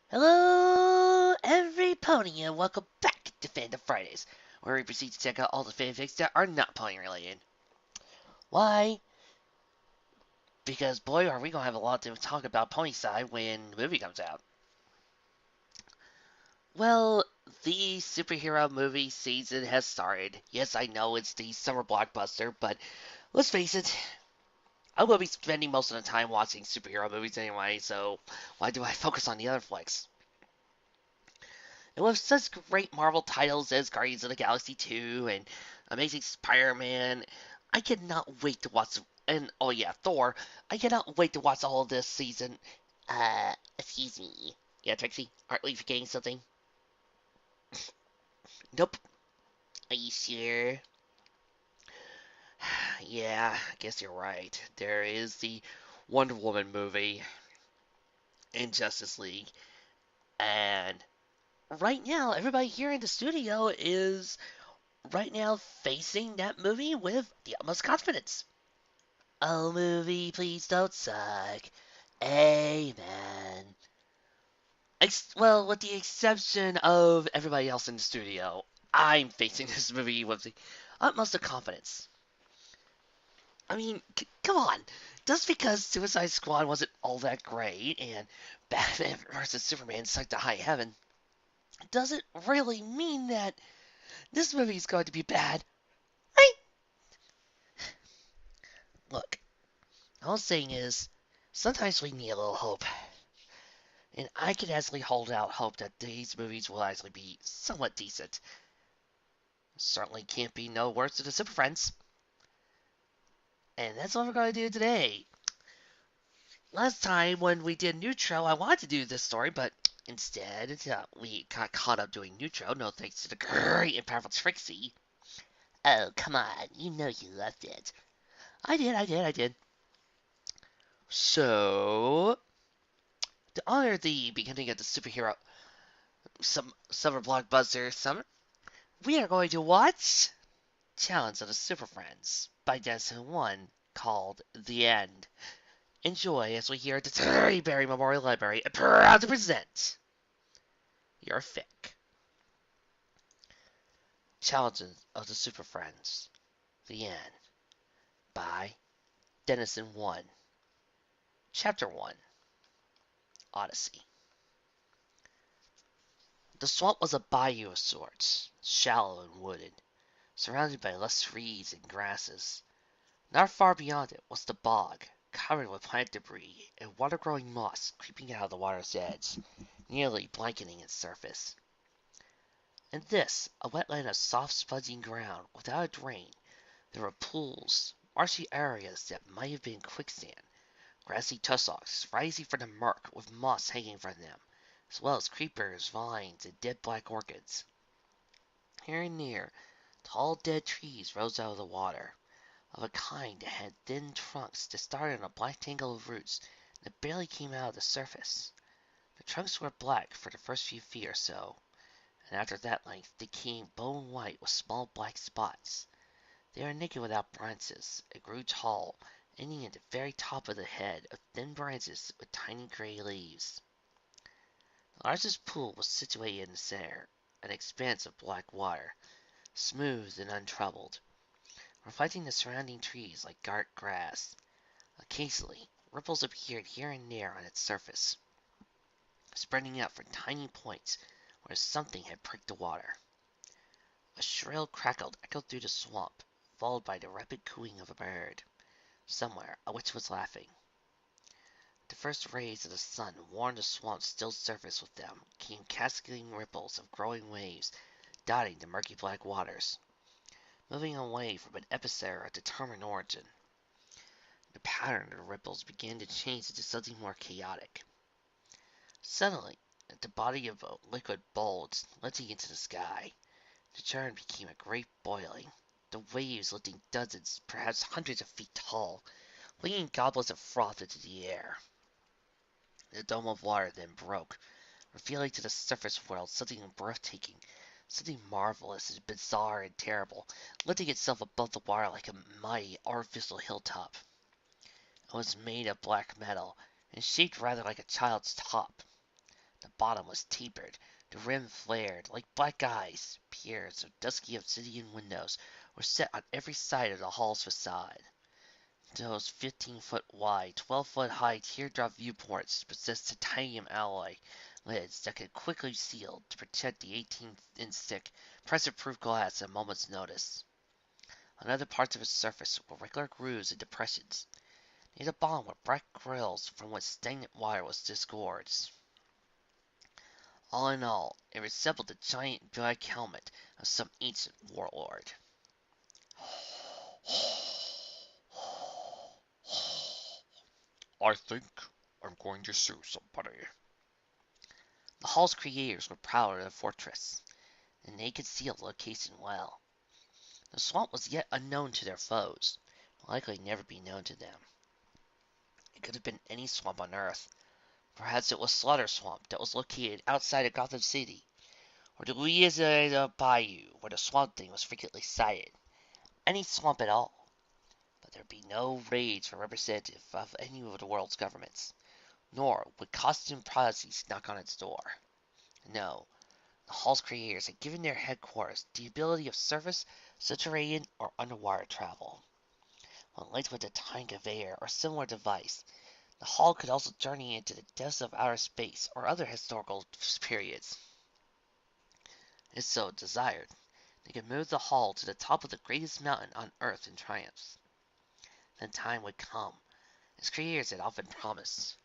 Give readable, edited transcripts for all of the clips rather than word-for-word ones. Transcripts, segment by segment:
Hello, every pony, and welcome back to Fandom Fridays, where we proceed to check out all the fanfics that are not pony related. Why? Because boy, are we gonna have a lot to talk about Pony Side when the movie comes out. Well, the superhero movie season has started. Yes, I know it's the summer blockbuster, but let's face it, I will be spending most of the time watching superhero movies anyway, so why do I focus on the other flicks? And with such great Marvel titles as Guardians of the Galaxy 2 and Amazing Spider-Man, I cannot wait to watch. And oh yeah, Thor. I cannot wait to watch all of this season. Excuse me. Yeah, Trixie, aren't we forgetting something? Nope. Are you sure? Yeah, I guess you're right. There is the Wonder Woman movie in Justice League, and right now, everybody here in the studio is right now facing that movie with the utmost confidence. Oh, movie, please don't suck. Amen. Well, with the exception of everybody else in the studio, I'm facing this movie with the utmost of confidence. I mean, come on. Just because Suicide Squad wasn't all that great and Batman vs. Superman sucked to high heaven, doesn't really mean that this movie is going to be bad, right? Look, all I'm saying is, sometimes we need a little hope. And I can actually hold out hope that these movies will actually be somewhat decent. Certainly can't be no worse than the Superfriends. And that's what we're going to do today. Last time when we did Neutro, I wanted to do this story, but instead we got caught up doing Neutro, no thanks to the great and powerful Trixie. Oh, come on, you know you loved it. I did. So, to honor the beginning of the superhero summer blockbuster summer, we are going to watch Challenge of the Super Friends by Destin 1 called The End. Enjoy as we hear at the Terry Berry Memorial Library proud to present your fic. Challenge of the Super Friends. The End by Dennison 1. Chapter 1 Odyssey. The swamp was a bayou of sorts, shallow and wooded, surrounded by lush reeds and grasses. Not far beyond it was the bog, covered with plant debris and water-growing moss creeping out of the water's edge, nearly blanketing its surface. In this, a wetland of soft, spongy ground without a drain, there were pools, marshy areas that might have been quicksand, grassy tussocks rising from the murk with moss hanging from them, as well as creepers, vines, and dead black orchids. Here and near, tall dead trees rose out of the water, of a kind that had thin trunks that started on a black tangle of roots that barely came out of the surface. The trunks were black for the first few feet or so, and after that length they became bone white with small black spots. They were naked without branches, and grew tall, ending at the very top of the head of thin branches with tiny gray leaves. The largest pool was situated in the center, an expanse of black water, smooth and untroubled, reflecting the surrounding trees like dark grass. Occasionally, ripples appeared here and there on its surface, spreading out from tiny points where something had pricked the water. A shrill crackle echoed through the swamp, followed by the rapid cooing of a bird. Somewhere, a witch was laughing. The first rays of the sun warmed the swamp's still surface with them, came cascading ripples of growing waves, dotting the murky black waters, moving away from an epicenter of determined origin. The pattern of the ripples began to change into something more chaotic. Suddenly, the body of a liquid bulged, lifting into the sky. The churn became a great boiling, the waves lifting dozens, perhaps hundreds of feet tall, flinging goblets of froth into the air. The dome of water then broke, revealing to the surface world something breathtaking, something marvelous and bizarre and terrible, lifting itself above the water like a mighty artificial hilltop. It was made of black metal, and shaped rather like a child's top. The bottom was tapered. The rim flared like black eyes. Piers of dusky obsidian windows were set on every side of the hall's facade. Those 15-foot wide, 12-foot high teardrop viewports possessed titanium alloy lids that could quickly seal to protect the 18-inch thick, pressure-proof glass at a moment's notice. On other parts of its surface were regular grooves and depressions. Near the bottom were black grills from which stagnant water was disgorged. All in all, it resembled the giant black helmet of some ancient warlord. I think I'm going to sue somebody. The hall's creators were proud of the fortress, and they concealed the location well. The swamp was yet unknown to their foes, likely never be known to them. It could have been any swamp on Earth. Perhaps it was Slaughter Swamp that was located outside of Gotham City, or the Louisiana Bayou where the Swamp Thing was frequently sighted. Any swamp at all. But there'd be no raids for representative of any of the world's governments, nor would costume policies knock on its door. No, the Hall's creators had given their headquarters the ability of surface, subterranean, or underwater travel. When linked with a time conveyor or similar device, the Hall could also journey into the depths of outer space or other historical periods. If so desired, they could move the Hall to the top of the greatest mountain on Earth in triumph. Then time would come, as creators had often promised.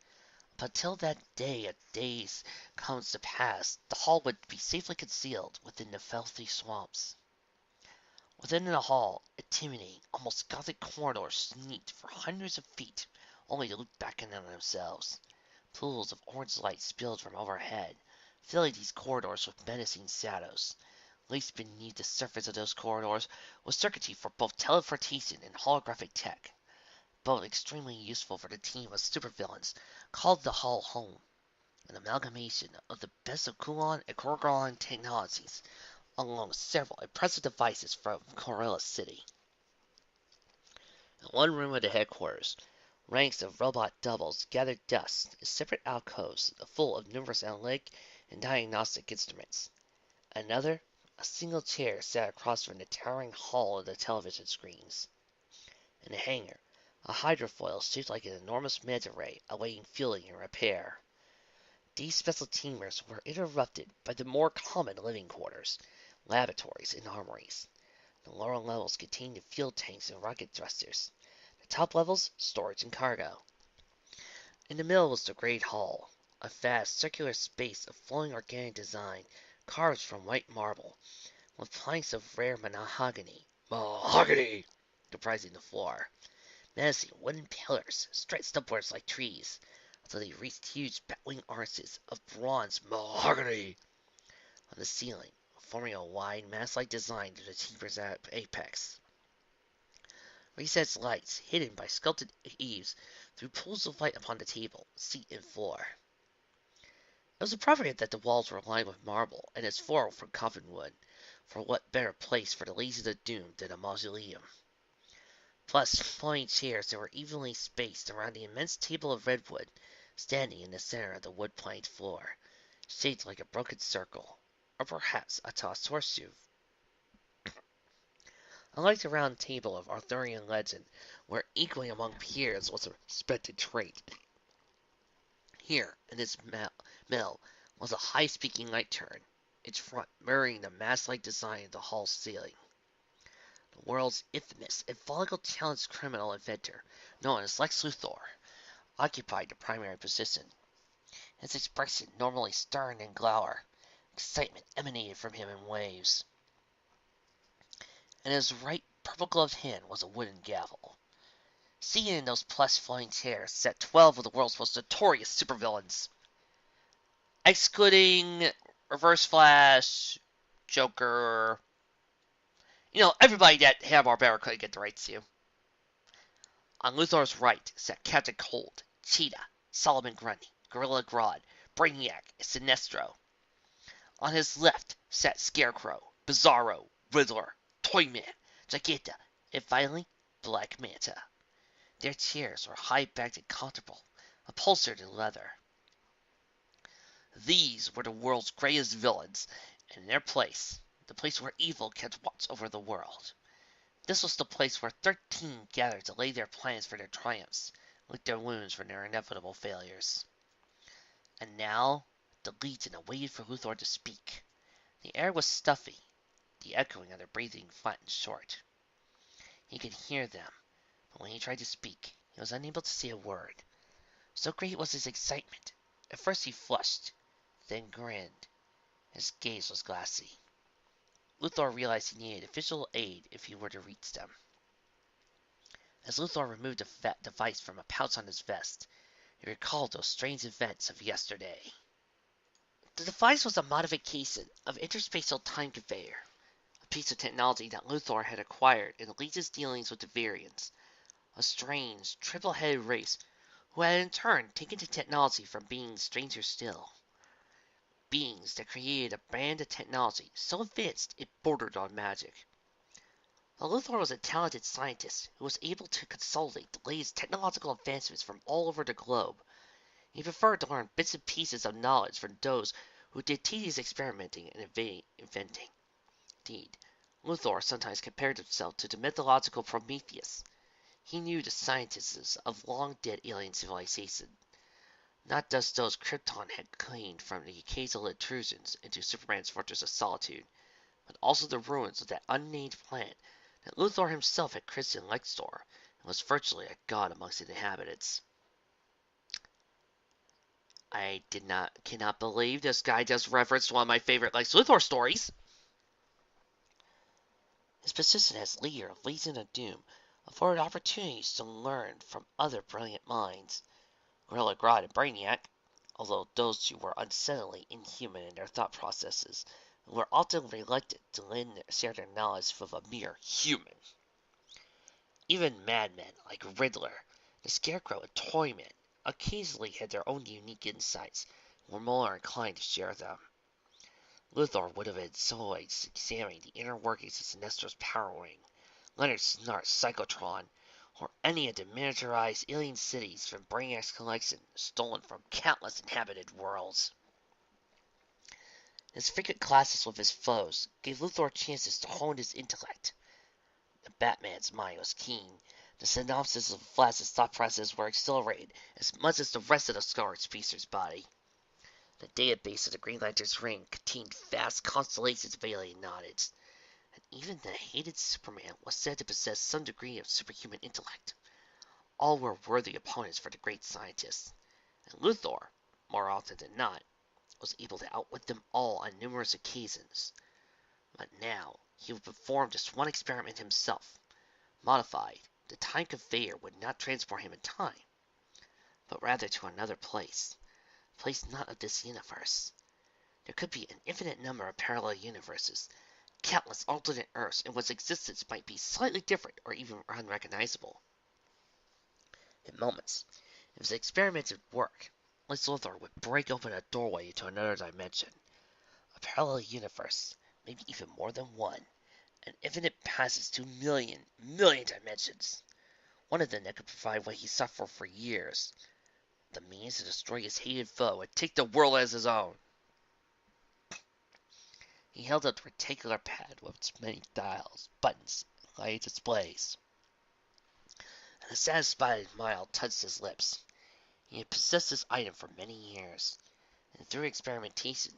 But until that day of days comes to pass, the Hall would be safely concealed within the filthy swamps. Within the hall, intimidating, almost Gothic corridors sneaked for hundreds of feet, only to loop back into themselves. Pools of orange light spilled from overhead, filling these corridors with menacing shadows. Laced beneath the surface of those corridors was circuitry for both teleportation and holographic tech, both extremely useful for the team of supervillains called the Hall home, an amalgamation of the best of Kulon and Gorgon technologies, along with several impressive devices from Gorilla City. In one room of the headquarters, ranks of robot doubles gathered dust in separate alcoves full of numerous analytic and diagnostic instruments. Another, a single chair sat across from the towering hall of the television screens. In the hangar, a hydrofoil shaped like an enormous manta ray awaiting fueling and repair. These special teamers were interrupted by the more common living quarters, laboratories, and armories. The lower levels contained the fuel tanks and rocket thrusters. The top levels, storage and cargo. In the middle was the Great Hall, a vast circular space of flowing organic design carved from white marble, with planks of rare mahogany comprising the floor. Menacing wooden pillars stretched upwards like trees, until they reached huge bat-wing arches of bronze mahogany on the ceiling, forming a wide mast-like design to the chamber's apex. Recessed lights, hidden by sculpted eaves, threw pools of light upon the table, seat, and floor. It was appropriate that the walls were lined with marble and its floor from coffin wood, for what better place for the lazy of the doomed than a mausoleum? Plus, flowing chairs that were evenly spaced around the immense table of redwood, standing in the center of the wood-planked floor, shaped like a broken circle, or perhaps a tossed horseshoe. Unlike the round table of Arthurian legend, where equaling among peers was a respected trait, here, in this mill, was a high-speaking light turret, its front mirroring the mast-like design of the hall's ceiling. The world's infamous and volatile challenge criminal inventor, known as Lex Luthor, occupied the primary position. His expression, normally stern and glower, excitement emanated from him in waves. In his right purple-gloved hand was a wooden gavel. Seated in those plush flying chairs sat 12 of the world's most notorious supervillains, excluding Reverse Flash, Joker, everybody that Hanna-Barbera couldn't get the rights to. On Luthor's right sat Captain Cold, Cheetah, Solomon Grundy, Gorilla Grodd, Brainiac, and Sinestro. On his left sat Scarecrow, Bizarro, Riddler, Toyman, Giganta, and finally, Black Manta. Their chairs were high-backed and comfortable, upholstered in leather. These were the world's greatest villains, and in their place, the place where evil kept watch over the world. This was the place where 13 gathered to lay their plans for their triumphs, lick their wounds from their inevitable failures. And now, the Legion awaited for Luthor to speak. The air was stuffy, the echoing of their breathing flat and short. He could hear them, but when he tried to speak, he was unable to say a word. So great was his excitement. At first he flushed, then grinned. His gaze was glassy. Luthor realized he needed official aid if he were to reach them. As Luthor removed the device from a pouch on his vest, he recalled those strange events of yesterday. The device was a modification of interspatial time conveyor, a piece of technology that Luthor had acquired in Legion's dealings with the Varians, a strange, triple-headed race who had in turn taken the technology from beings stranger still. Beings that created a brand of technology so advanced it bordered on magic. While Luthor was a talented scientist who was able to consolidate the latest technological advancements from all over the globe, he preferred to learn bits and pieces of knowledge from those who did tedious experimenting and inventing. Indeed, Luthor sometimes compared himself to the mythological Prometheus. He knew the scientists of long-dead alien civilization, not just those Krypton had cleaned from the occasional intrusions into Superman's Fortress of Solitude, but also the ruins of that unnamed planet that Luthor himself had christened Lextor and was virtually a god amongst the inhabitants. I cannot believe this guy just referenced one of my favorite Lex Luthor stories. His position as leader of Legion of Doom afforded opportunities to learn from other brilliant minds. Gorilla Grodd and Brainiac, although those two were unsettlingly inhuman in their thought processes, and were often reluctant to share their knowledge with a mere human. Even madmen like Riddler, the Scarecrow, and Toyman occasionally had their own unique insights and were more inclined to share them. Luthor would have enjoyed examining the inner workings of Sinestro's power ring, Leonard Snart's Psychotron, or any of the miniaturized alien cities from Brainiac's collection stolen from countless inhabited worlds. His frequent clashes with his foes gave Luthor chances to hone his intellect. The Batman's mind was keen. The synopsis of Flash's thought processes were accelerated as much as the rest of the Scarlet Speedster's body. The database of the Green Lantern's ring contained vast constellations of alien knowledge, and even the hated Superman was said to possess some degree of superhuman intellect. All were worthy opponents for the great scientist, and Luthor, more often than not, was able to outwit them all on numerous occasions. But now he would perform just one experiment himself. Modified, the time conveyor would not transport him in time, but rather to another place, a place not of this universe. There could be an infinite number of parallel universes, countless alternate Earths in which existence might be slightly different or even unrecognizable. In moments, if his experiments would work, Lex Luthor would break open a doorway into another dimension, a parallel universe, maybe even more than one, an infinite passage to million dimensions. One of them that could provide what he sought for years, the means to destroy his hated foe and take the world as his own. He held up the rectangular pad with its many dials, buttons, and light displays, and a satisfied smile touched his lips. He had possessed this item for many years, and through experimentation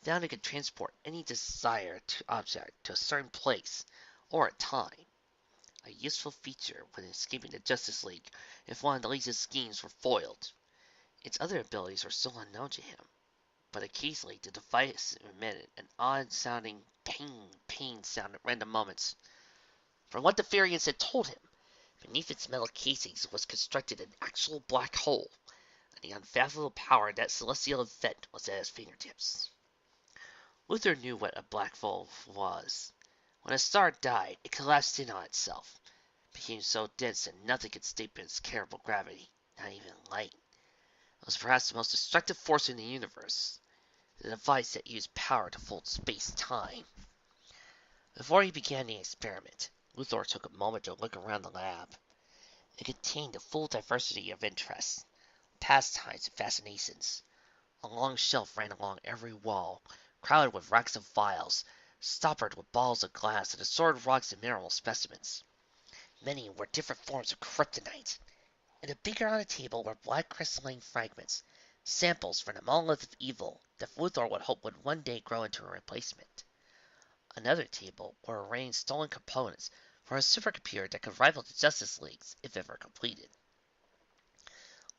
found it could transport any desired object to a certain place or a time, a useful feature when escaping the Justice League if one of the Legion's schemes were foiled. Its other abilities were still unknown to him, but occasionally the device emitted an odd-sounding ping sound at random moments. From what the Variants had told him, beneath its metal casings was constructed an actual black hole, and the unfathomable power of that celestial event was at his fingertips. Luthor knew what a black hole was. When a star died, it collapsed in on itself, became so dense that nothing could escape its terrible gravity, not even light. It was perhaps the most destructive force in the universe, the device that used power to fold space-time. Before he began the experiment, Luthor took a moment to look around the lab. It contained a full diversity of interests, pastimes, and fascinations. A long shelf ran along every wall, crowded with racks of vials, stoppered with balls of glass and assorted rocks and mineral specimens. Many were different forms of kryptonite. In a beaker on a table were black crystalline fragments, samples from the monolith of evil that Luthor would hope would one day grow into a replacement. Another table were arranged stolen components for a supercomputer that could rival the Justice League's if ever completed.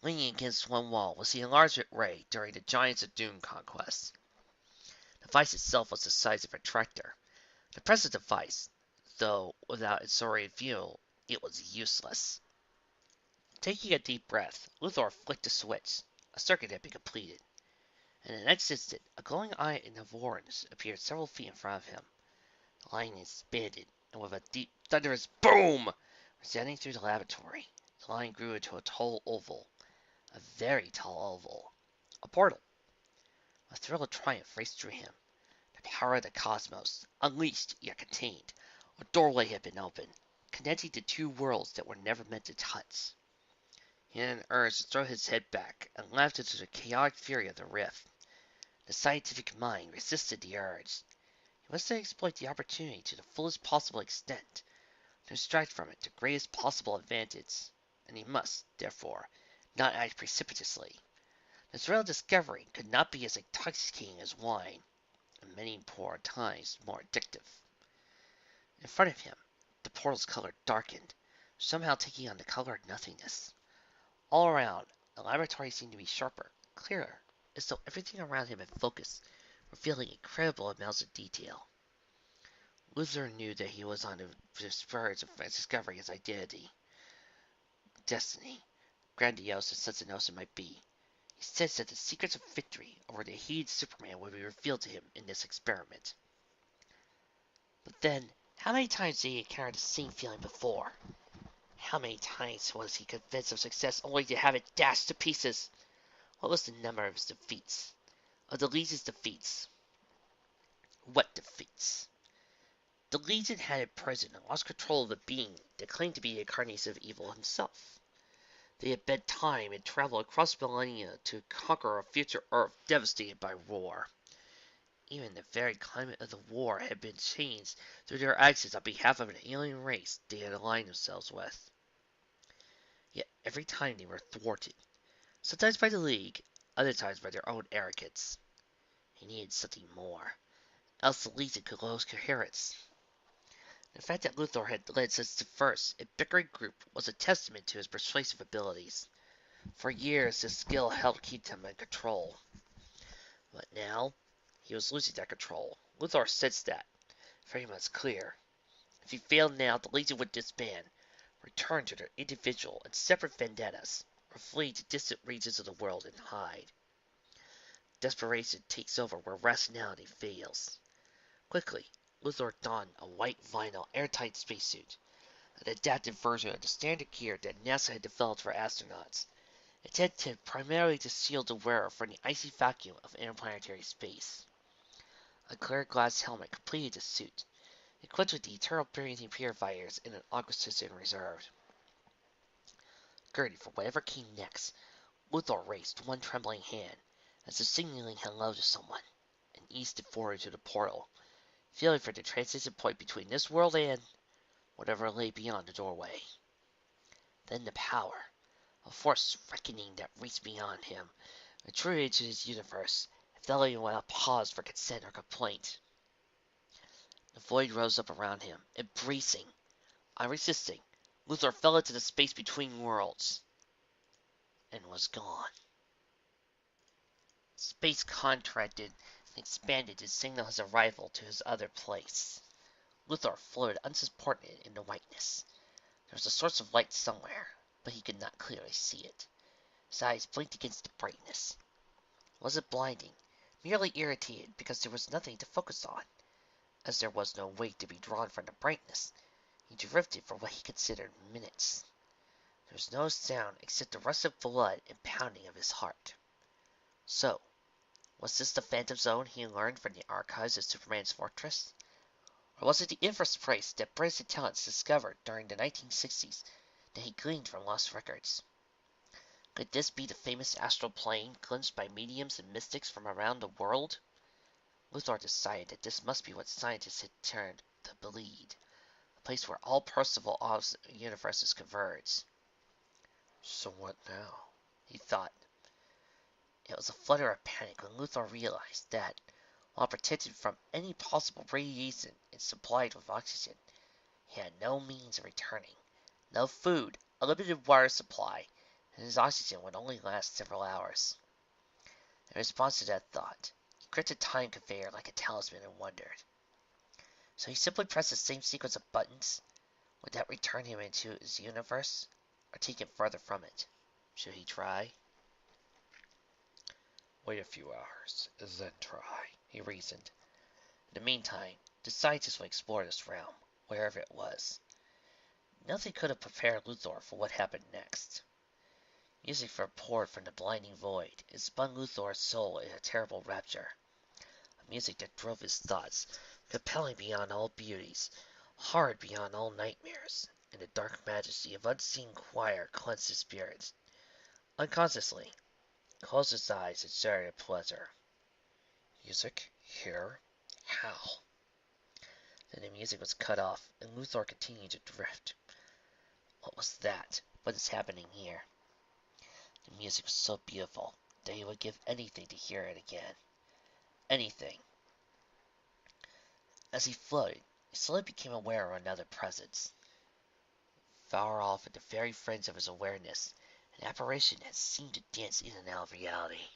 Leaning against one wall was the enlargement ray during the Giants of Doom conquest. The device itself was the size of a tractor. The present device, though without its sorry fuel, it was useless. Taking a deep breath, Luthor flicked a switch. A circuit had been completed. In the next instant, a glowing eye of orange appeared several feet in front of him. The line expanded, and with a deep, thunderous boom resounding through the laboratory, the line grew into a tall oval. A very tall oval. A portal. A thrill of triumph raced through him. The power of the cosmos, unleashed yet contained. A doorway had been opened, connecting the two worlds that were never meant to touch. He had an urge to throw his head back and laugh into the chaotic fury of the rift. The scientific mind resisted the urge. He must exploit the opportunity to the fullest possible extent, to extract from it the greatest possible advantage, and he must, therefore, not act precipitously. The thrill of discovery could not be as intoxicating as wine, and many poor times more addictive. In front of him, the portal's color darkened, somehow taking on the color of nothingness. All around, the laboratory seemed to be sharper, clearer, as though everything around him had focused, revealing incredible amounts of detail. Luthor knew that he was on the verge of discovering his identity, destiny, grandiose as such an ocean might be. He sensed that the secrets of victory over the hated Superman would be revealed to him in this experiment. But then, how many times did he encounter the same feeling before? How many times was he convinced of success only to have it dashed to pieces? What was the number of his defeats? Of the Legion's defeats? What defeats? The Legion had in prison and lost control of a being that claimed to be the incarnation of evil himself. They had bent time and traveled across millennia to conquer a future Earth devastated by war. Even the very climate of the war had been changed through their actions on behalf of an alien race they had aligned themselves with. Yet every time they were thwarted, sometimes by the League, other times by their own arrogance. He needed something more, else the Legion could lose coherence. The fact that Luthor had led such a diverse and bickering group was a testament to his persuasive abilities. For years his skill helped keep him in control. But now, he was losing that control. Luthor sensed that. Very much clear. If he failed now, the Legion would disband, return to their individual and separate vendettas, or flee to distant regions of the world and hide. Desperation takes over where rationality fails. Quickly, Luthor donned a white vinyl airtight spacesuit, an adapted version of the standard gear that NASA had developed for astronauts, intended primarily to shield the wearer from the icy vacuum of interplanetary space. A clear glass helmet completed the suit, equipped with the eternal breathing purifiers and an oxygen reserve. Girded for whatever came next, Luthor raised one trembling hand as if signaling hello to someone, and eased it forward to the portal, feeling for the transition point between this world and whatever lay beyond the doorway. Then the power, a force reckoning that reached beyond him, intruded into his universe, felling without pause for consent or complaint. The void rose up around him, embracing, unresisting. Luthor fell into the space between worlds, and was gone. Space contracted and expanded to signal his arrival to his other place. Luthor floated unsupported in the whiteness. There was a source of light somewhere, but he could not clearly see it. His eyes blinked against the brightness. It wasn't blinding, merely irritated because there was nothing to focus on. As there was no weight to be drawn from the brightness, he drifted for what he considered minutes. There was no sound except the rush of blood and pounding of his heart. So, was this the Phantom Zone he learned from the archives of Superman's fortress? Or was it the infraspace that British intelligence discovered during the 1960s that he gleaned from lost records? Could this be the famous astral plane glimpsed by mediums and mystics from around the world? Luthor decided that this must be what scientists had turned to Belied, a place where all possible universes converge. So what now? He thought. It was a flutter of panic when Luthor realized that, while protected from any possible radiation and supplied with oxygen, he had no means of returning. No food, a limited water supply, and his oxygen would only last several hours. In response to that thought, he gripped a time conveyor like a talisman and wondered. So he simply pressed the same sequence of buttons. Would that return him into his universe, or take him further from it? Should he try? Wait a few hours, then try, He reasoned. In the meantime, the scientists would explore this realm, wherever it was. Nothing could have prepared Luthor for what happened next. Music poured from the blinding void. It spun Luthor's soul in a terrible rapture. A music that drove his thoughts, compelling beyond all beauties, hard beyond all nightmares. And the dark majesty of unseen choir cleansed his spirit. Unconsciously, he closed his eyes and stared at pleasure. Music? Here? How? Then the music was cut off, and Luthor continued to drift. What was that? What is happening here? The music was so beautiful that he would give anything to hear it again. Anything. As he floated, he slowly became aware of another presence. Far off at the very fringe of his awareness, an apparition that seemed to dance in and out of reality.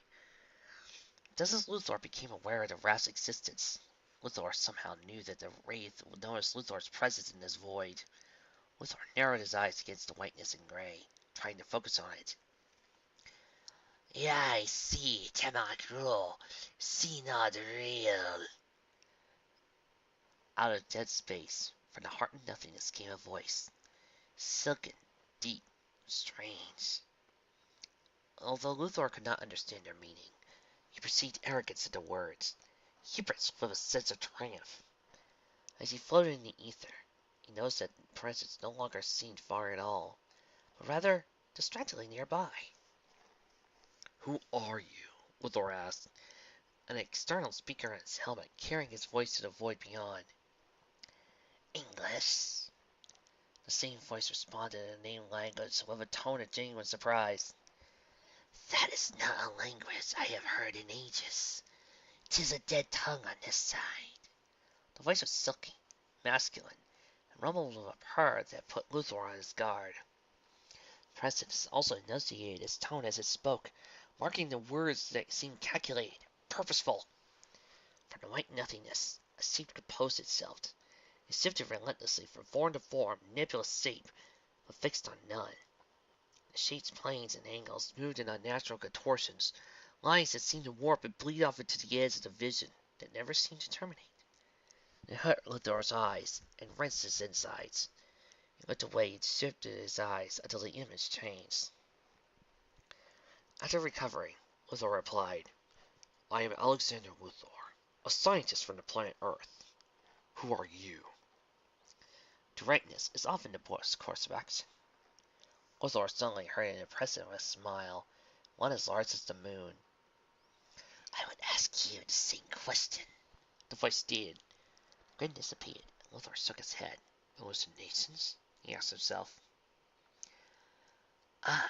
Just as Luthor became aware of the Raft's existence, Luthor somehow knew that the Wraith would notice Luthor's presence in this void. Luthor narrowed his eyes against the whiteness and gray, trying to focus on it. Yeah, I see, Tamak rule. See not real. Out of dead space, from the heart of nothingness came a voice. Silken, deep, strange. Although Luthor could not understand their meaning, he perceived arrogance in the words, hubris with a sense of triumph. As he floated in the ether, he noticed that the presence no longer seemed far at all, but rather distractingly nearby. Who are you? Luthor asked, an external speaker on his helmet carrying his voice to the void beyond. English? The same voice responded in a named language with a tone of genuine surprise. That is not a language I have heard in ages. 'Tis a dead tongue on this side. The voice was silky, masculine, and rumbled with a purr that put Luthor on his guard. The Presence also enunciated its tone as it spoke, marking the words that seemed calculated, purposeful. From the white nothingness, a shape composed itself. It shifted relentlessly from form to form, nebulous shape, but fixed on none. The shape's planes and angles moved in unnatural contortions, lines that seemed to warp and bleed off into the edge of the vision that never seemed to terminate. It hurt Luthor's eyes and wrenched his insides. He looked away and shifted his eyes until the image changed. After recovering, Luthor replied, I am Alexander Luthor, a scientist from the planet Earth. Who are you? Directness is often the best course of action. Luthor suddenly heard an impressive smile, one as large as the moon. I would ask you the same question, the voice stated. Grin dissipated, and Luthor shook his head. Hallucinations? He asked himself. I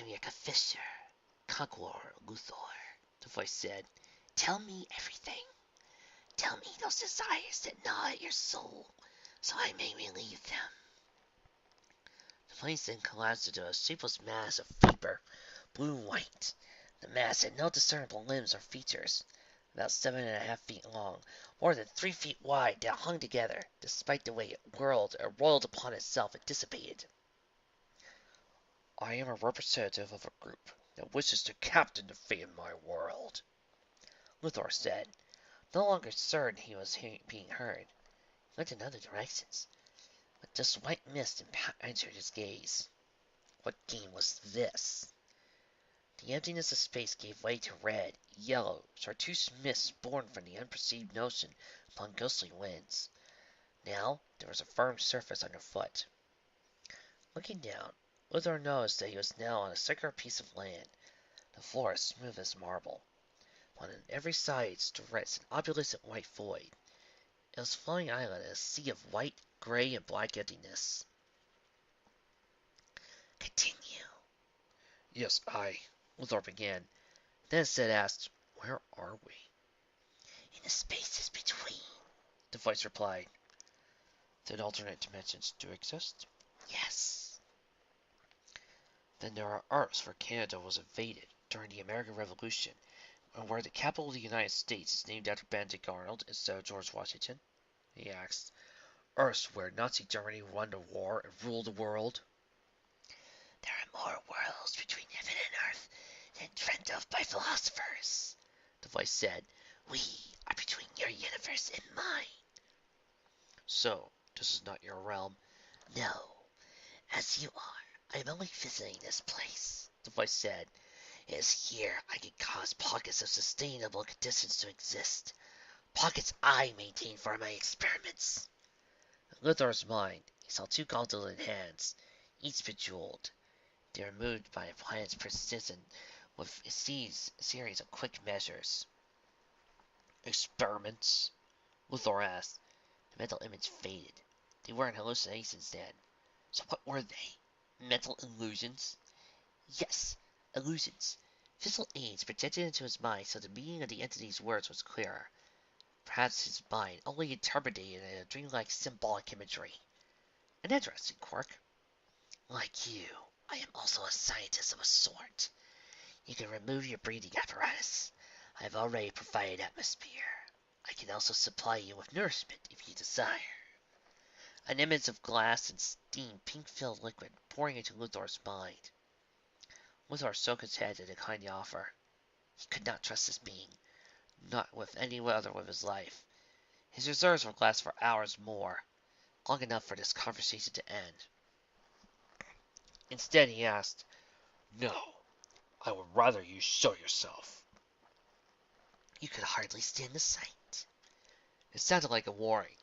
am your confessor, Conqueror Luthor, the voice said. Tell me everything. Tell me those desires that gnaw at your soul, so I may relieve them. The place then collapsed into a shapeless mass of vapor, blue and white. The mass had no discernible limbs or features. About 7.5 feet long, more than 3 feet wide, that hung together, despite the way it whirled or rolled upon itself and dissipated. I am a representative of a group that wishes to captain the fate of my world, Luthor said, no longer certain he was being heard. He looked in other directions, but just white mist entered his gaze. What game was this? The emptiness of space gave way to red, yellow, chartreuse mists born from the unperceived notion upon ghostly winds. Now there was a firm surface underfoot. Looking down, Luthor noticed that he was now on a circular piece of land. The floor is smooth as marble, while on every side stretched an opulent white void. It was a floating island in a sea of white, gray, and black emptiness. Continue. Yes, Luthor began. Then instead asked, "Where are we?" In the spaces between, the voice replied. Did alternate dimensions do exist? Yes. Then there are Earths where Canada was invaded during the American Revolution, and where the capital of the United States is named after Benedict Arnold instead of George Washington? He asked. Earths where Nazi Germany won the war and ruled the world? There are more worlds between heaven and earth than dreamt of by philosophers, the voice said. We are between your universe and mine. So, this is not your realm? No, as you are. I am only visiting this place, the voice said. It is here I can cause pockets of sustainable conditions to exist. Pockets I maintain for my experiments. In Luthor's mind, he saw two gauntleted hands, each bejeweled. They were moved by a planet's precision with a series of quick measures. Experiments? Luthor asked. The mental image faded. They weren't hallucinations then. So what were they? Mental illusions? Yes, illusions. Physical aids projected into his mind so the meaning of the entity's words was clearer. Perhaps his mind only interpreted it in a dreamlike symbolic imagery. An interesting quirk. Like you, I am also a scientist of a sort. You can remove your breathing apparatus. I have already provided atmosphere. I can also supply you with nourishment if you desire. An image of glass and steam pink-filled liquid pouring into Luthor's mind. Luthor shook his head to decline the offer. He could not trust this being, not with any other with his life. His reserves would last for hours more, long enough for this conversation to end. Instead, he asked, No, I would rather you show yourself. You could hardly stand the sight. It sounded like a warning,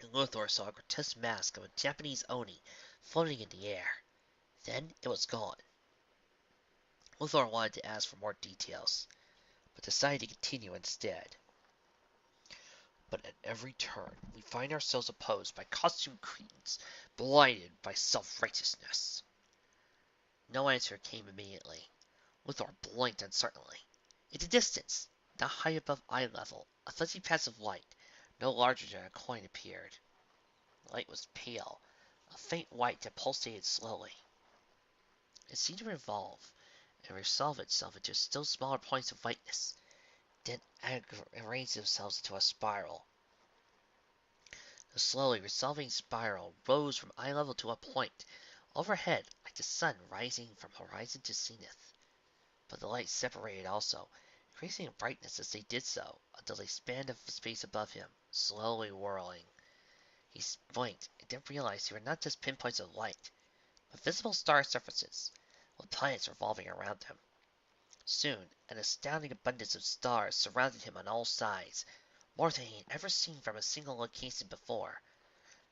and Luthor saw a grotesque mask of a Japanese oni floating in the air. Then it was gone. Luthor wanted to ask for more details, but decided to continue instead. But at every turn, we find ourselves opposed by costumed cretins, blinded by self-righteousness. No answer came immediately. Luthor blinked uncertainly. In the distance, not high above eye level, a fuzzy patch of light, no larger than a coin, appeared. The light was pale, a faint white that pulsated slowly. It seemed to revolve and resolve itself into still smaller points of whiteness, then arrange themselves into a spiral. The slowly resolving spiral rose from eye level to a point overhead like the sun rising from horizon to zenith. But the light separated also, increasing in brightness as they did so, until they spanned the space above him, slowly whirling. He blinked, and then realized they were not just pinpoints of light, but visible star surfaces, with planets revolving around them. Soon, an astounding abundance of stars surrounded him on all sides, more than he had ever seen from a single location before.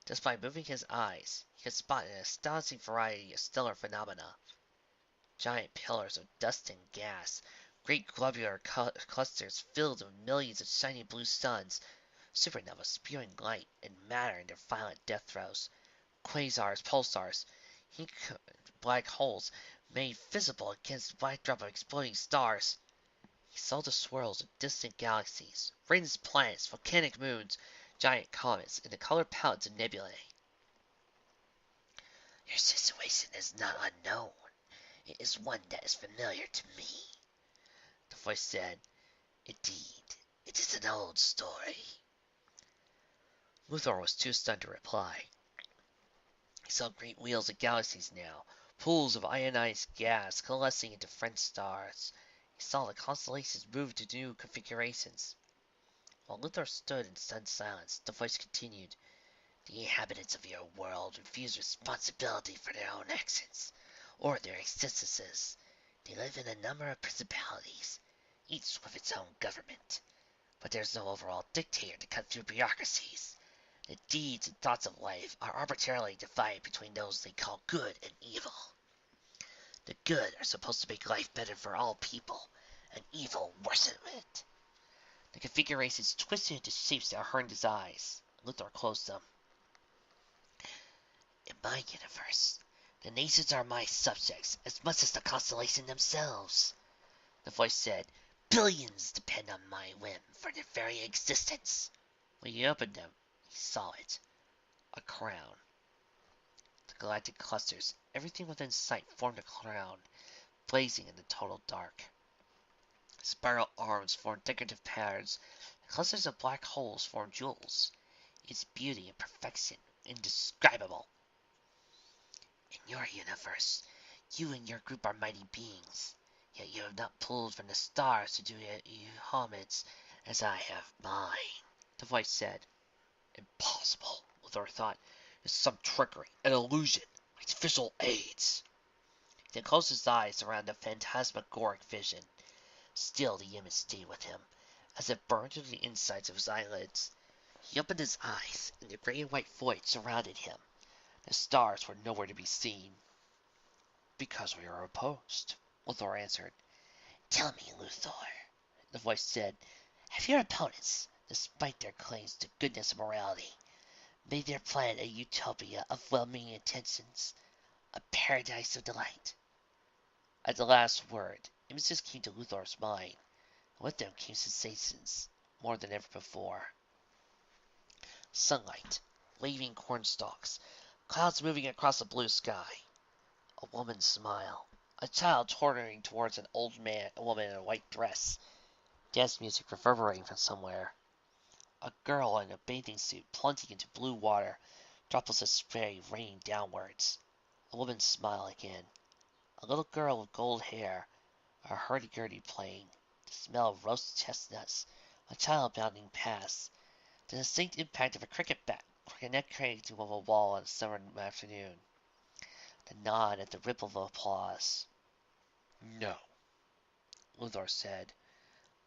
Just by moving his eyes, he could spot an astonishing variety of stellar phenomena. Giant pillars of dust and gas, great globular clusters filled with millions of shining blue suns, supernovas spewing light and matter in their violent death throes, quasars, pulsars, black holes made visible against the backdrop of exploding stars. He saw the swirls of distant galaxies, rings planets, volcanic moons, giant comets, and the colored palettes of nebulae. Your situation is not unknown. It is one that is familiar to me, the voice said. Indeed, it is an old story. Luthor was too stunned to reply. He saw great wheels of galaxies now, pools of ionized gas coalescing into friend stars. He saw the constellations move to new configurations. While Luthor stood in stunned silence, the voice continued. The inhabitants of your world refuse responsibility for their own actions, or their existences. They live in a number of principalities, each with its own government. But there's no overall dictator to cut through bureaucracies. The deeds and thoughts of life are arbitrarily divided between those they call good and evil. The good are supposed to make life better for all people, and evil worsen it. The configurations twisted into shapes that hurt his eyes. Luthor closed them. In my universe, the nations are my subjects as much as the constellations themselves. The voice said, billions depend on my whim for their very existence. When he opened them, he saw it. A crown. The galactic clusters, everything within sight formed a crown, blazing in the total dark. Spiral arms formed decorative patterns, and clusters of black holes formed jewels. Its beauty and perfection indescribable. In your universe, you and your group are mighty beings, yet you have not pulled from the stars to do you homage as I have mine. The voice said. Impossible, Luthor thought. It's some trickery, an illusion, artificial aids. He then closed his eyes around the phantasmagoric vision. Still the image stayed with him, as it burned through the insides of his eyelids. He opened his eyes, and the gray and white void surrounded him. The stars were nowhere to be seen. Because we are opposed, Luthor answered. Tell me, Luthor, the voice said, have your opponents, despite their claims to goodness and morality, made their planet a utopia of well-meaning intentions, a paradise of delight? At the last word, images came to Luthor's mind, and with them came sensations, more than ever before. Sunlight, waving cornstalks, clouds moving across a blue sky, a woman's smile, a child tottering towards an old woman in a white dress, dance music reverberating from somewhere, a girl in a bathing suit plunging into blue water, droplets of spray raining downwards, a woman's smile again, a little girl with gold hair, a hurdy-gurdy playing, the smell of roast chestnuts, a child bounding past, the distinct impact of a cricket bat connecting to a wall on a summer afternoon, the nod at the ripple of applause. No, Luthor said.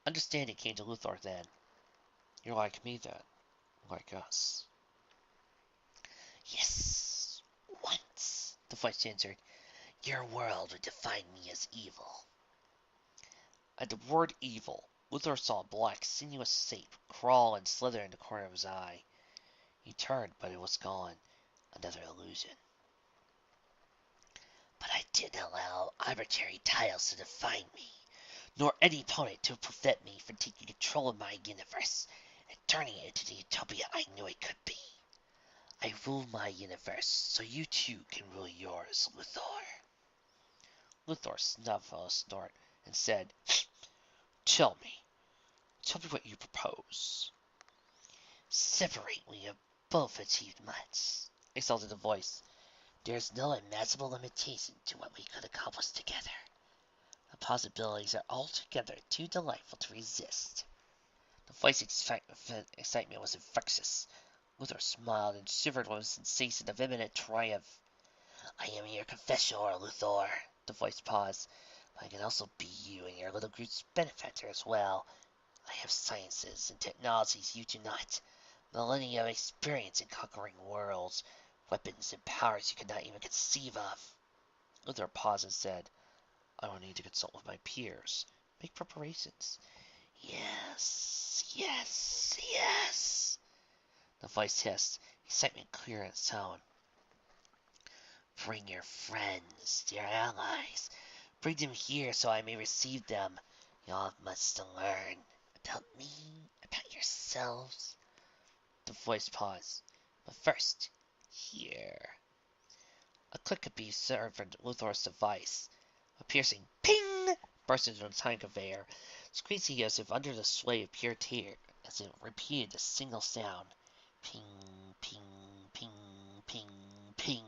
Understanding came to Luthor then. You're like me then, like us. Yes, once, the voice answered. Your world would define me as evil. At the word evil, Luthor saw a black, sinuous shape crawl and slither in the corner of his eye. He turned, but it was gone. Another illusion. But I didn't allow arbitrary titles to define me, nor any opponent to prevent me from taking control of my universe and turning it into the utopia I knew it could be. I rule my universe, so you too can rule yours, Luthor. Luthor snuffled a snort and said, Tell me what you propose. Separate we have both achieved much, exulted the voice. There is no imaginable limitation to what we could accomplish together. The possibilities are altogether too delightful to resist. The voice's excitement was infectious. Luthor smiled and shivered with a sensation of imminent triumph. I am your confessor, Luthor. The voice paused. But I can also be you and your little group's benefactor as well. I have sciences and technologies you do not. Millennia of experience in conquering worlds. Weapons and powers you could not even conceive of. Luthor paused and said, I will need to consult with my peers. Make preparations. Yes, yes, yes. The voice hissed, excitement clear in its tone. Bring your friends, your allies. Bring them here so I may receive them. You all have much to learn. About me, about yourselves. The voice paused. But first, here. A click could be served from Luthor's device. A piercing ping burst into the time conveyor, squeezing as if under the sway of pure tear, as it repeated the single sound. Ping, ping, ping, ping, ping.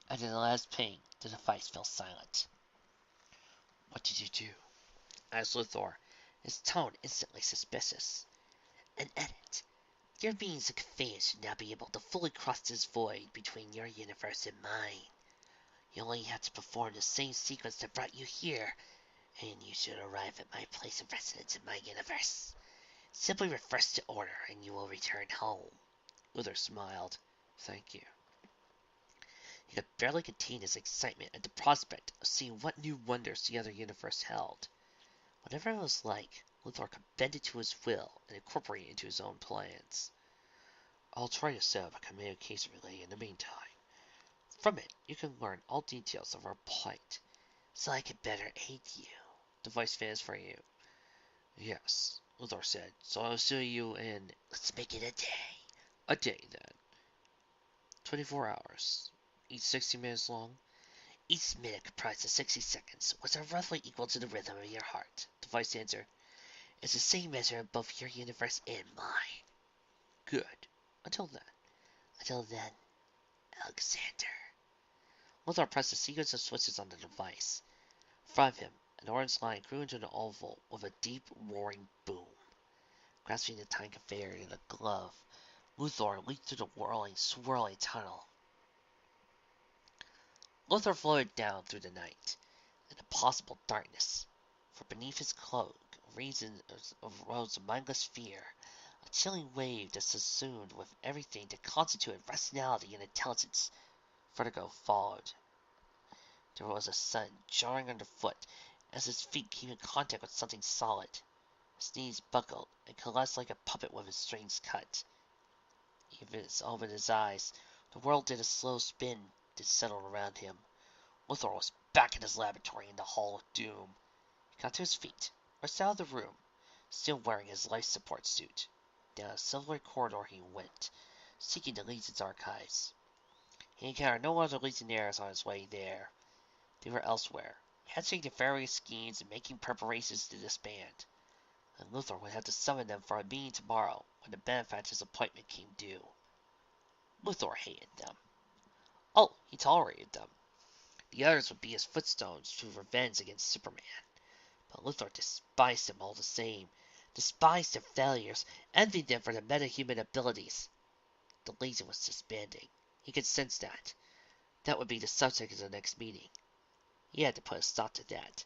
After the last ping, the device fell silent. What did you do? Asked Luthor, his tone instantly suspicious. An edit. Your means of conveyance should now be able to fully cross this void between your universe and mine. You only have to perform the same sequence that brought you here, and you should arrive at my place of residence in my universe. Simply reverse the order, and you will return home. Luthor smiled. Thank you. He could barely contain his excitement at the prospect of seeing what new wonders the other universe held. Whatever it was like, Luthor could bend it to his will and incorporate it into his own plans. I'll try to set up a communication relay in the meantime. From it, you can learn all details of our plight, so I can better aid you. The voice fans for you. Yes, Luthor said, so I'll see you in. Let's make it a day. A day, then. 24 hours. Each 60 minutes long. Each minute comprised of 60 seconds, which are roughly equal to the rhythm of your heart. The voice answered. It's the same measure in both your universe and mine. Good. Until then. Until then, Alexander. Luthor pressed a sequence of switches on the device. From him, an orange line grew into an oval with a deep, roaring boom. Grasping the time conveyor in a glove, Luthor leaped through the whirling, swirling tunnel. Luthor floated down through the night, in impossible darkness, for beneath his cloak arose a mindless fear, a chilling wave that subsumed with everything that constituted rationality and intelligence. Vertigo followed. There was a sudden jarring underfoot as his feet came in contact with something solid. His knees buckled and collapsed like a puppet with his strings cut. Even as opened his eyes, the world did a slow spin that settled around him. Luthor was back in his laboratory in the Hall of Doom. He got to his feet, rushed out of the room, still wearing his life support suit. Down a silvery corridor he went, seeking the Legion's archives. He encountered no other Legionnaires on his way there. They were elsewhere, hatching their various schemes and making preparations to disband. And Luthor would have to summon them for a meeting tomorrow when the benefactor's appointment came due. Luthor hated them. Oh, he tolerated them. The others would be his footstones to revenge against Superman. But Luthor despised them all the same, despised their failures, envied them for their metahuman abilities. The Legion was disbanding. He could sense that. That would be the subject of the next meeting. He had to put a stop to that.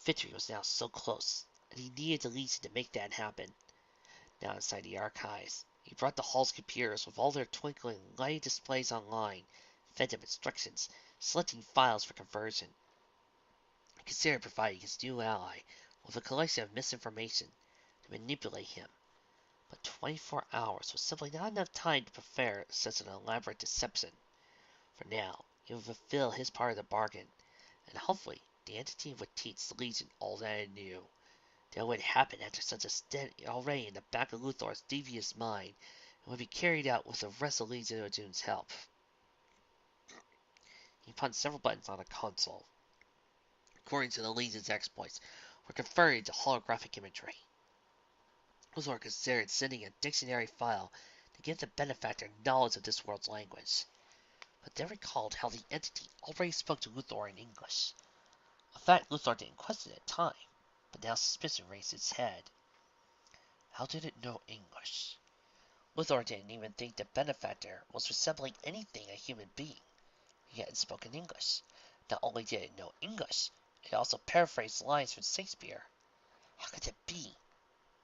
Victory was now so close, and he needed the Legion to make that happen. Now inside the archives, he brought the hall's computers with all their twinkling light displays online, fed them instructions, selecting files for conversion. He considered providing his new ally with a collection of misinformation to manipulate him. But 24 hours was simply not enough time to prepare such an elaborate deception. For now, he would fulfill his part of the bargain, and hopefully the entity would teach the Legion all that it knew. That would happen after such a stint already in the back of Luthor's devious mind, and would be carried out with the rest of Legion of Doom's help. He punched several buttons on a console. According to the Legion's exploits, were converted to holographic imagery. Luthor considered sending a dictionary file to give the benefactor knowledge of this world's language. But then recalled how the entity already spoke to Luthor in English. A fact Luthor didn't question at the time, but now suspicion raised its head. How did it know English? Luthor didn't even think the benefactor was resembling anything a human being. Yet it spoke in English. Not only did it know English, it also paraphrased lines from Shakespeare. How could it be?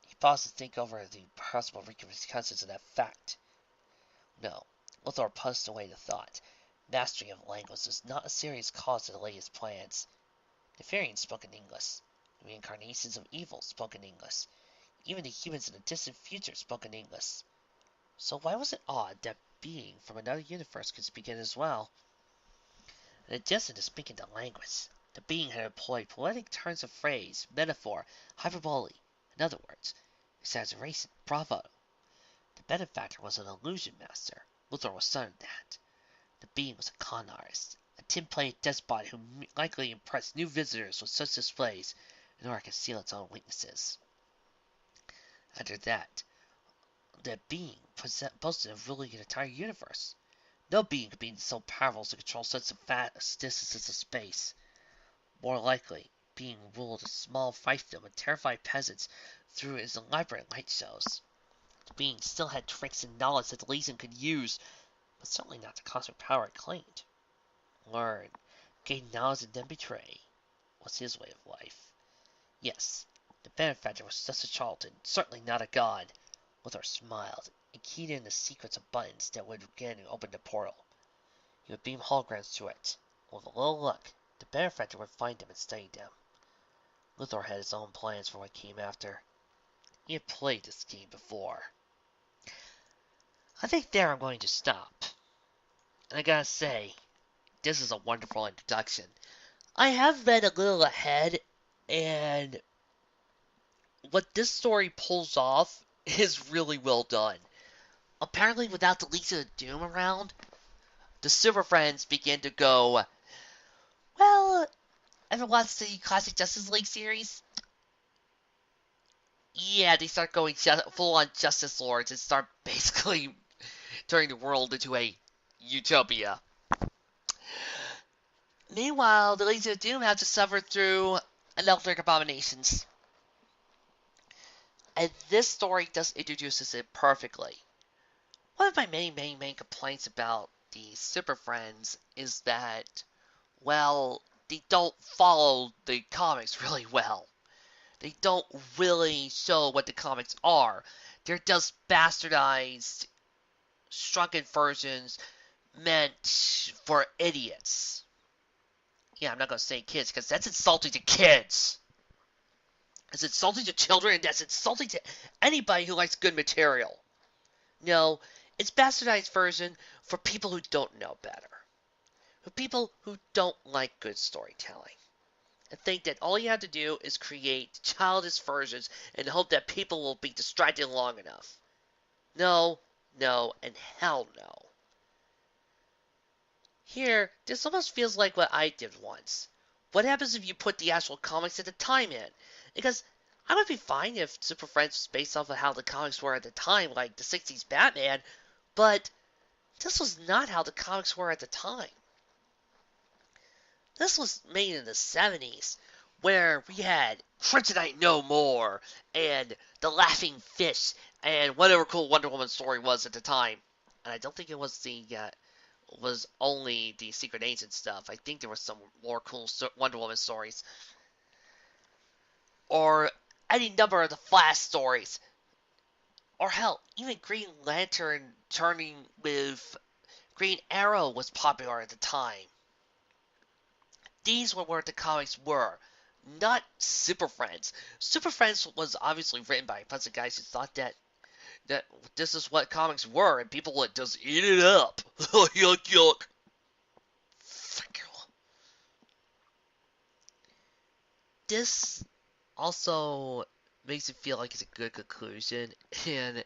He paused to think over the possible repercussions of that fact. No, Luthor pushed away the thought. Mastery of language was not a serious cause to delay his plans. The Farians spoke in English. The reincarnations of evil spoke in English. Even the humans in the distant future spoke in English. So why was it odd that being from another universe could speak it as well? In addition to speaking the language, the being had employed poetic turns of phrase, metaphor, hyperbole. In other words, exaggeration, bravo. The benefactor was an illusion master. Luthor was certain of that. The being was a con artist, a tin-plated despot who likely impressed new visitors with such displays in order to conceal its own weaknesses. After that, the being boasted of ruling an entire universe. No being could be so powerful as to control such vast distances of space. More likely, being ruled a small fiefdom and terrified peasants through his elaborate light shows. The being still had tricks and knowledge that the Legion could use, but certainly not the cosmic power it claimed. Learn, gain knowledge, and then betray was his way of life. Yes, the benefactor was just a charlatan, certainly not a god. Luthor smiled. and keyed in the sequence of buttons that would again open the portal. He would beam holograms to it. With a little luck, the benefactor would find them and study them. Luthor had his own plans for what came after. He had played this game before. I think there I'm going to stop. And I gotta say, this is a wonderful introduction. I have read a little ahead, and what this story pulls off is really well done. Apparently, without the Legion of Doom around, the Super Friends begin to go, well, ever watched the classic Justice League series? Yeah, they start going full on Justice Lords and start basically turning the world into a utopia. Meanwhile, the Legion of Doom have to suffer through electric abominations. And this story just introduces it perfectly. One of my main complaints about the Super Friends is that, well, they don't follow the comics really well. They don't really show what the comics are. They're just bastardized, shrunken versions meant for idiots. Yeah, I'm not going to say kids because that's insulting to kids. It's insulting to children and that's insulting to anybody who likes good material. No, it's bastardized version for people who don't know better. For people who don't like good storytelling. And think that all you have to do is create childish versions and hope that people will be distracted long enough. No, no, and hell no. Here, this almost feels like what I did once. What happens if you put the actual comics at the time in? Because I would be fine if Super Friends was based off of how the comics were at the time, like the 60s Batman, but this was not how the comics were at the time. This was made in the 70s, where we had Kryptonite No More, and The Laughing Fish, and whatever cool Wonder Woman story was at the time. And I don't think it was was only the Secret Agent stuff. I think there was some more cool Wonder Woman stories. Or any number of the Flash stories. Or hell, even Green Lantern turning with Green Arrow was popular at the time. These were where the comics were, not Super Friends. Super Friends was obviously written by a bunch of guys who thought that this is what comics were, and people would just eat it up. Yuck, yuck. This also makes it feel like it's a good conclusion, and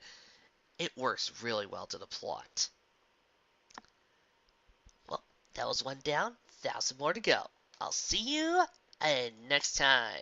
it works really well to the plot. Well, that was one down, 1,000 more to go. I'll see you next time.